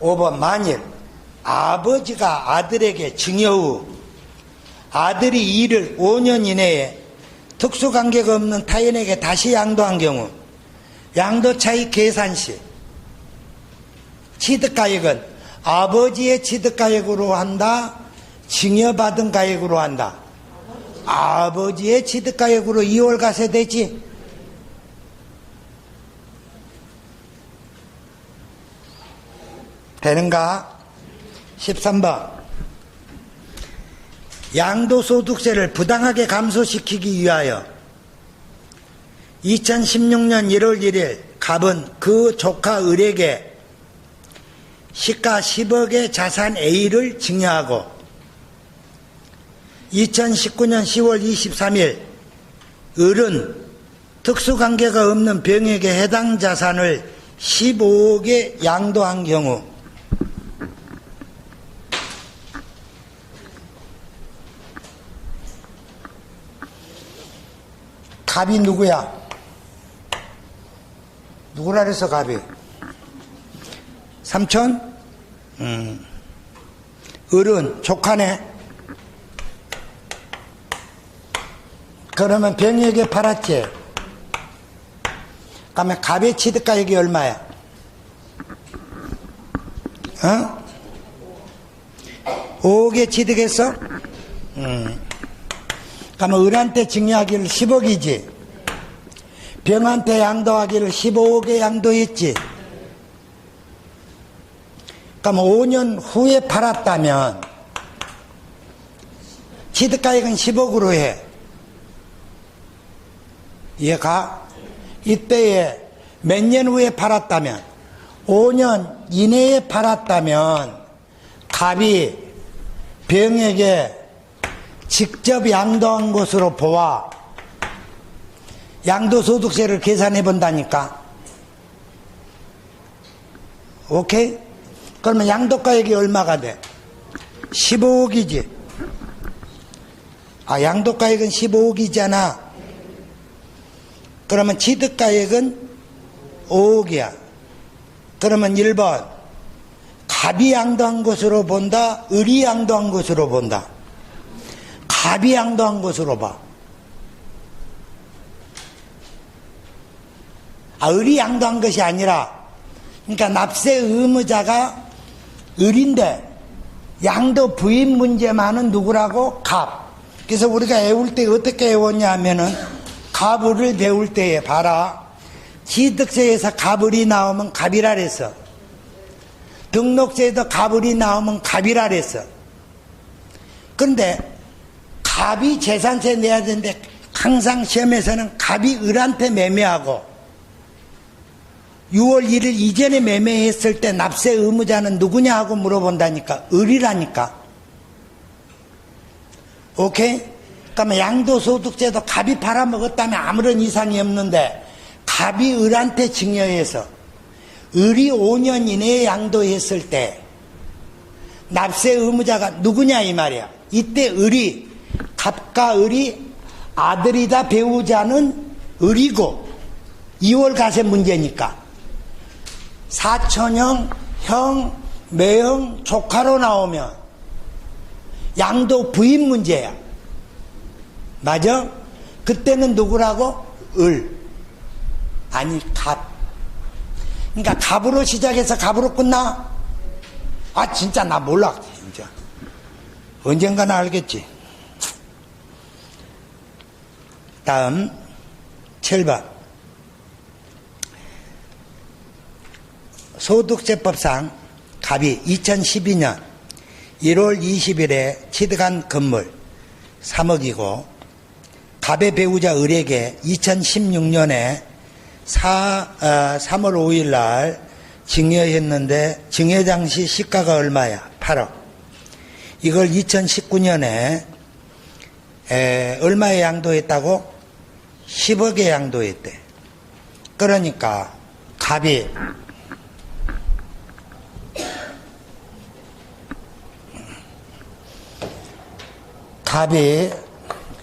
(5번) 만일 아버지가 아들에게 증여 후 아들이 이를 5년 이내에 특수관계가 없는 타인에게 다시 양도한 경우 양도차익 계산 시 취득가액은 아버지의 취득가액으로 한다, 증여받은 가액으로 한다? 아버지의 취득가액으로 이월과세 되지. 되는가? 13번. 양도소득세를 부당하게 감소시키기 위하여 2016년 1월 1일 갑은 그 조카 을에게 시가 10억의 자산 A를 증여하고 2019년 10월 23일 을은 특수관계가 없는 병에게 해당 자산을 15억에 양도한 경우 갑이 누구야? 누구라 그래서 갑이? 삼촌? 을은 조카네. 그러면 병에게 팔았지. 그러면 갑의 취득가액이 얼마야? 5억에 취득했어? 그러면 을한테 증여하기를 10억이지. 병한테 양도하기를 15억에 양도했지. 그러면 5년 후에 팔았다면 취득가액은 10억으로 해. 이해가? 이때에 몇 년 후에 팔았다면 5년 이내에 팔았다면 갑이 병에게 직접 양도한 것으로 보아 양도소득세를 계산해 본다니까. 오케이? 그러면 양도가액이 얼마가 돼? 15억이지. 양도가액은 15억이잖아. 그러면 취득가액은 5억이야. 그러면 1번 갑이 양도한 것으로 본다, 을이 양도한 것으로 본다? 갑이 양도한 것으로 봐. 을이 양도한 것이 아니라, 그러니까 납세 의무자가 을인데 양도 부인 문제만은 누구라고? 갑. 그래서 우리가 외울 때 어떻게 외웠냐 하면은 갑을을 배울 때에 봐라. 취득세에서 갑을이 나오면 갑이라 그랬어. 등록세에서 갑을이 나오면 갑이라 그랬어. 그런데 갑이 재산세 내야 되는데 항상 시험에서는 갑이 을한테 매매하고 6월 1일 이전에 매매했을 때 납세 의무자는 누구냐 하고 물어본다니까. 을이라니까. 오케이? 그러면 양도소득세도 갑이 팔아먹었다면 아무런 이상이 없는데 갑이 을한테 증여해서 을이 5년 이내에 양도했을 때 납세 의무자가 누구냐 이 말이야. 이때 을이, 갑과 을이 아들이다 배우자는 을이고 2월 가세 문제니까 사촌형, 형, 매형, 조카로 나오면 양도 부인 문제야. 맞아? 그때는 누구라고? 을. 아니, 갑. 그러니까 갑으로 시작해서 갑으로 끝나? 진짜 나 몰라. 진짜. 언젠가는 알겠지. 다음 7번. 소득세법상 갑이 2012년 1월 20일에 취득한 건물 3억이고 갑의 배우자 을에게 2016년에 3월 5일 날 증여했는데 증여 당시 시가가 얼마야? 8억. 이걸 2019년에 얼마에 양도했다고? 10억에 양도했대. 그러니까 갑이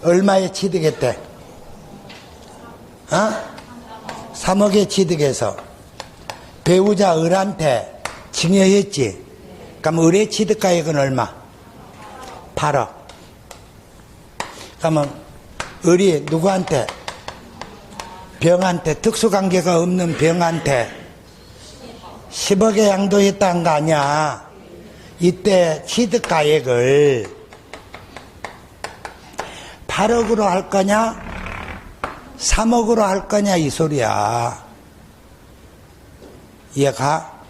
얼마에 취득했대? 3억에 취득해서 배우자 을한테 증여했지. 그럼 을의 취득가액은 얼마? 8억. 그러면 을이 누구한테? 병한테, 특수관계가 없는 병한테 10억에 양도했다는 거 아니야. 이때 취득가액을 8억으로 할 거냐 3억으로 할 거냐 이 소리야. 이해가?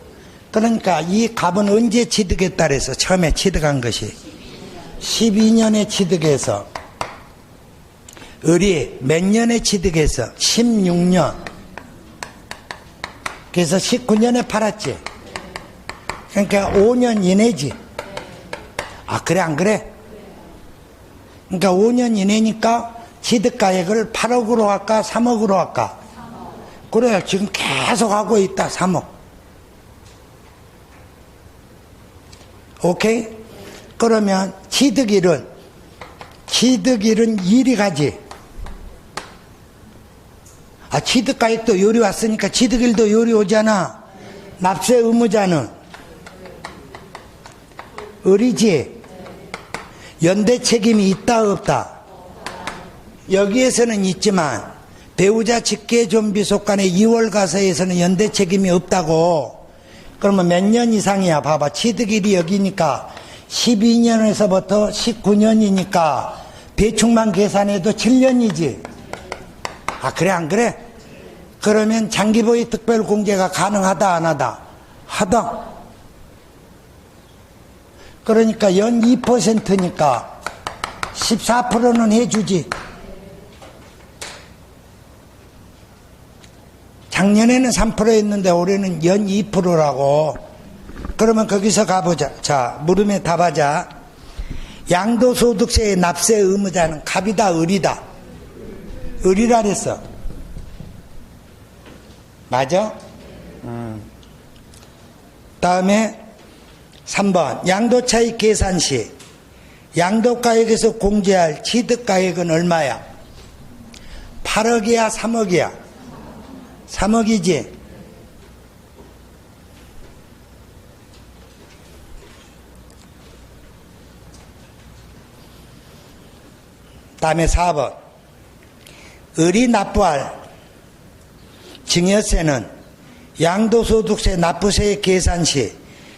그러니까 이 갑은 언제 취득했다 그래서 처음에 취득한 것이 12년에 취득해서 을이 몇 년에 취득해서 16년. 그래서 19년에 팔았지. 그러니까 5년 이내지. 그래 안 그래? 그러니까 5년 이내니까 취득가액을 8억으로 할까 3억으로 할까? 그래 지금 계속 하고 있다. 3억. 오케이? 그러면 취득일은 1이 가지. 취득가액도 요리 왔으니까 취득일도 요리 오잖아. 납세 의무자는 을이지. 연대 책임이 있다 없다? 여기에서는 있지만 배우자 직계존비속간의 2월 가서에서는 연대 책임이 없다고. 그러면 몇 년 이상이야? 봐봐. 취득일이 여기니까 12년에서부터 19년이니까 대충만 계산해도 7년이지. 그래 안 그래? 그러면 장기보유 특별공제가 가능하다 안 하다? 하다. 그러니까 연 2%니까 14%는 해주지. 작년에는 3%였는데 올해는 연 2%라고. 그러면 거기서 가보자. 자, 물음에 답하자. 양도소득세의 납세 의무자는 갑이다 을이다? 을이라 그랬어. 맞아? 다음에 3번. 양도차익 계산 시 양도가액에서 공제할 취득가액은 얼마야? 8억이야 3억이야? 3억이지. 다음에 4번. 을이 납부할 증여세는 양도소득세 납부세액 계산 시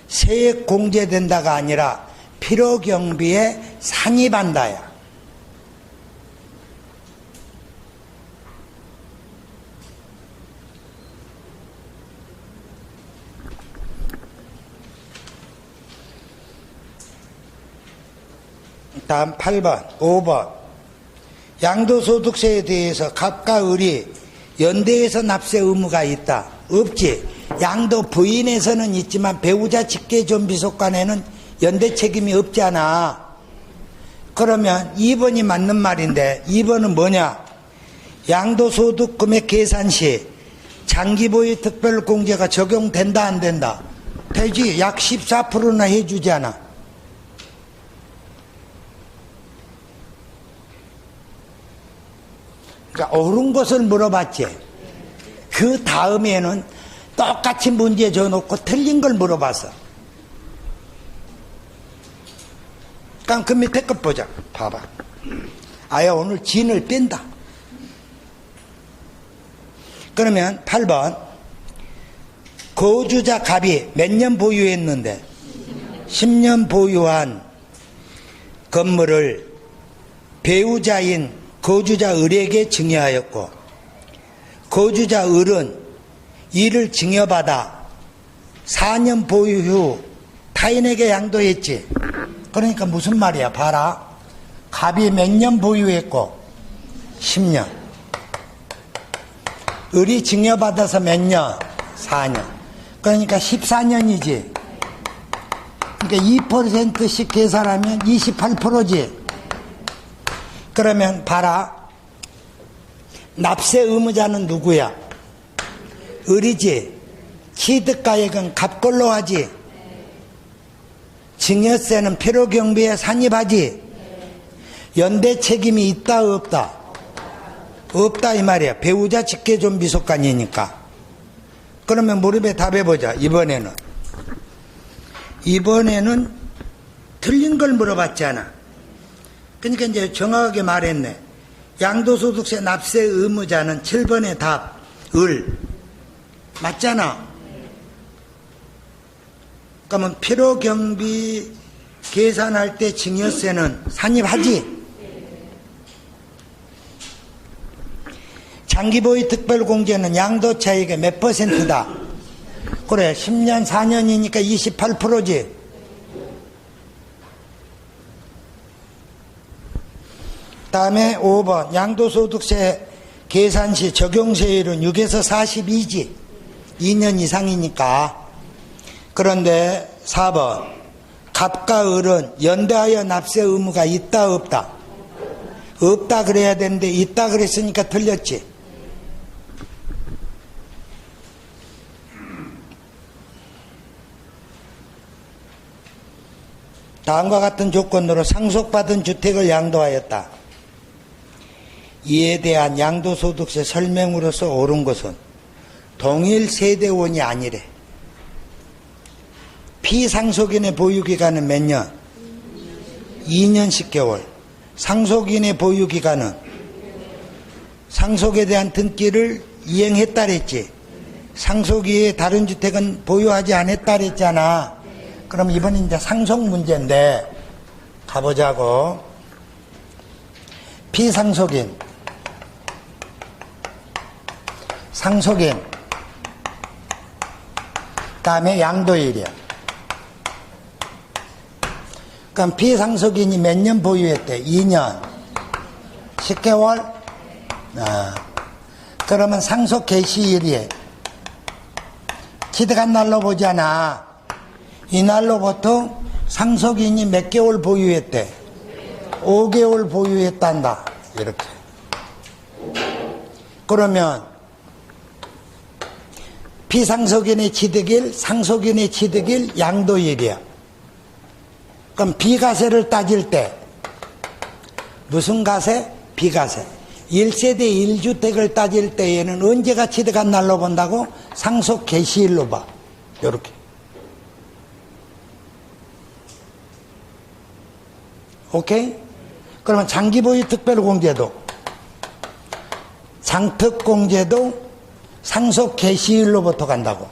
세액 공제된다가 아니라 필요경비에 산입한다야. 다음 8번, 5번. 양도소득세에 대해서 갑과 을이 연대해서 납세 의무가 있다? 없지. 양도 부인에서는 있지만 배우자 직계존비속간에는 연대 책임이 없잖아. 그러면 2번이 맞는 말인데 2번은 뭐냐? 양도소득 금액 계산 시 장기보유 특별공제가 적용된다 안 된다? 되지. 약 14%나 해주잖아. 그러니까 옳은 것을 물어봤지. 그 다음에는 똑같이 문제 줘놓고 틀린 걸 물어봤어. 그럼 그 밑에 것 보자. 봐봐. 아야 오늘 진을 뺀다. 그러면 8번. 거주자 갑이 몇 년 보유했는데? 10년 보유한 건물을 배우자인 거주자 을에게 증여하였고 거주자 을은 이를 증여받아 4년 보유 후 타인에게 양도했지. 그러니까 무슨 말이야? 봐라. 갑이 몇 년 보유했고 10년. 을이 증여받아서 몇 년? 4년. 그러니까 14년이지. 그러니까 2%씩 계산하면 28%지. 그러면 봐라. 납세 의무자는 누구야? 을이지. 취득가액은 갑걸로 하지. 증여세는 필요경비에 산입하지. 연대 책임이 있다 없다? 없다 이 말이야. 배우자 직계존 미속관이니까. 그러면 무릎에 답해보자. 이번에는 틀린 걸 물어봤잖아. 그러니까 이제 정확하게 말했네. 양도소득세 납세 의무자는 7번의 답 을 맞잖아. 그러면 필요경비 계산할 때 증여세는 산입하지. 장기보유 특별공제는 양도차익의 몇 %다? 그래 10년 4년이니까 28%지. 다음에 5번 양도소득세 계산 시 적용세율은 6에서 42지. 2년 이상이니까. 그런데 4번 갑과 을은 연대하여 납세 의무가 있다 없다? 없다 그래야 되는데 있다 그랬으니까 틀렸지. 다음과 같은 조건으로 상속받은 주택을 양도하였다. 이에 대한 양도소득세 설명으로서 옳은 것은 동일 세대원이 아니래. 피상속인의 보유기간은 몇 년? 2년 10개월. 상속인의 보유기간은 상속에 대한 등기를 이행했다 그랬지. 상속 이외에 다른 주택은 보유하지 않았다 그랬잖아. 그럼 이번엔 이제 상속 문제인데 가보자고. 피상속인, 상속인, 다음에 양도일이야. 그럼 피상속인이 몇 년 보유했대? 2년 10개월? 그러면 상속 개시일이 취득한 날로 보잖아. 이날로부터 상속인이 몇 개월 보유했대? 5개월 보유했단다. 이렇게. 그러면 피상속인의 취득일, 상속인의 취득일, 양도일이야. 그럼 비과세를 따질 때 무슨 과세? 비과세. 1세대 1주택을 따질 때에는 언제가 취득한 날로 본다고? 상속 개시일로 봐. 이렇게. 오케이? 그러면 장기보유 특별공제도, 장특공제도 상속 개시일로부터 간다고.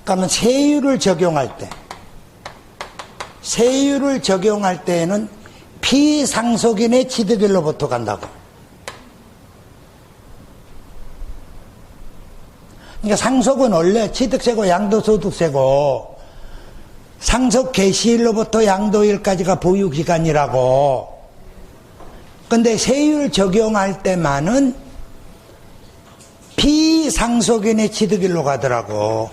그러면 세율을 적용할 때에는 피상속인의 취득일로부터 간다고. 그러니까 상속은 원래 취득세고 양도소득세고 상속 개시일로부터 양도일까지가 보유기간이라고. 근데 세율 적용할 때만은 피상속인의 취득일로 가더라고.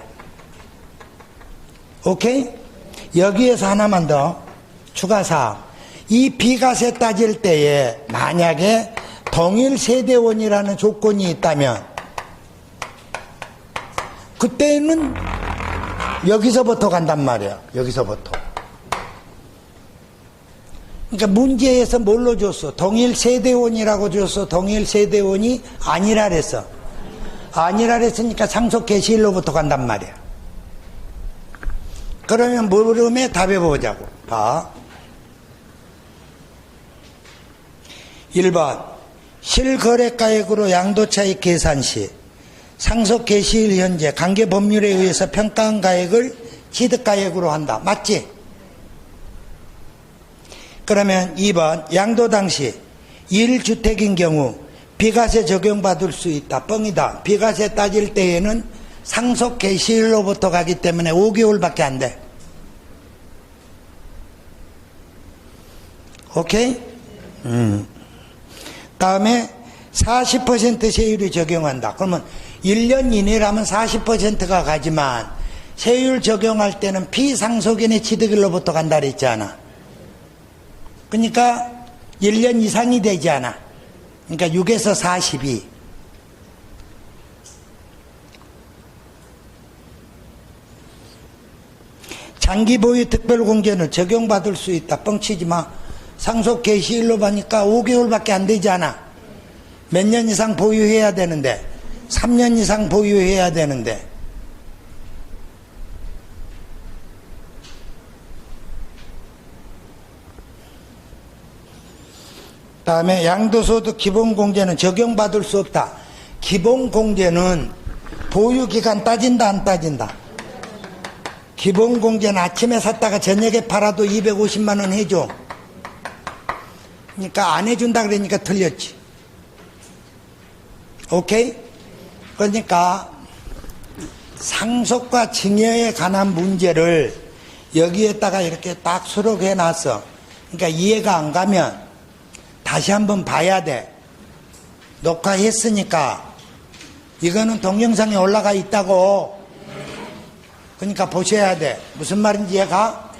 오케이? 여기에서 하나만 더 추가사항. 이 비과세 따질 때에 만약에 동일 세대원이라는 조건이 있다면 그때는 여기서부터 간단 말이야. 여기서부터. 그러니까 문제에서 뭘로 줬어? 동일 세대원이라고 줬어? 동일 세대원이 아니라 그랬어. 아니라 그랬으니까 상속 개시일로부터 간단 말이야. 그러면 물음에 답해보자고. 봐. 1번 실거래가액으로 양도차익 계산 시 상속 개시일 현재 관계법률에 의해서 평가한 가액을 취득가액으로 한다. 맞지? 그러면 2번 양도당 시 1주택인 경우 비과세 적용받을 수 있다. 뻥이다. 비과세 따질 때에는 상속 개시일로부터 가기 때문에 5개월밖에 안 돼. 오케이? 다음에 40% 세율이 적용한다. 그러면 1년 이내라면 40%가 가지만 세율 적용할 때는 피상속인의 취득일로부터 간다 그랬잖아. 그러니까 1년 이상이 되지 않아. 그러니까 6에서 42. 장기 보유 특별공제는 적용받을 수 있다. 뻥치지 마. 상속 개시일로 보니까 5개월밖에 안 되지 않아. 몇 년 이상 보유해야 되는데 3년 이상 보유해야 되는데 다음에 양도소득 기본공제는 적용받을 수 없다. 기본공제는 보유기간 따진다 안 따진다? 기본공제는 아침에 샀다가 저녁에 팔아도 250만 원 해줘. 그러니까 안 해준다 그러니까 틀렸지. 오케이? 그러니까 상속과 증여에 관한 문제를 여기에다가 이렇게 딱 수록해 놨어. 그러니까 이해가 안 가면 다시 한번 봐야 돼. 녹화했으니까 이거는 동영상에 올라가 있다고. 그러니까 보셔야 돼. 무슨 말인지 이해가?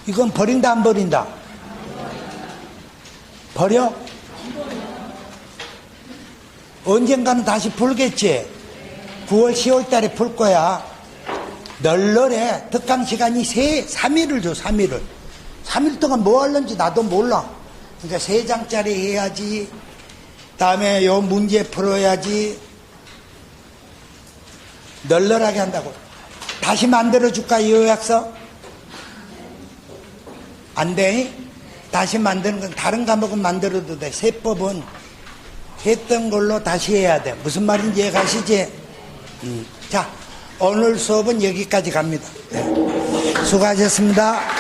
이건 버린다 안 버린다? 버려? 언젠가는 다시 풀겠지. 9월 10월 달에 풀 거야. 널널해. 특강 시간이 3일을 줘. 3일을 3일 동안 뭐 하는지 나도 몰라. 그러니까 3장짜리 해야지. 다음에 요 문제 풀어야지. 널널하게 한다고. 다시 만들어 줄까 이 요약서? 안 돼. 다시 만드는 건 다른 과목은 만들어도 돼. 세법은 했던 걸로 다시 해야 돼. 무슨 말인지 이해가시지? 자, 오늘 수업은 여기까지 갑니다. 네. 수고하셨습니다.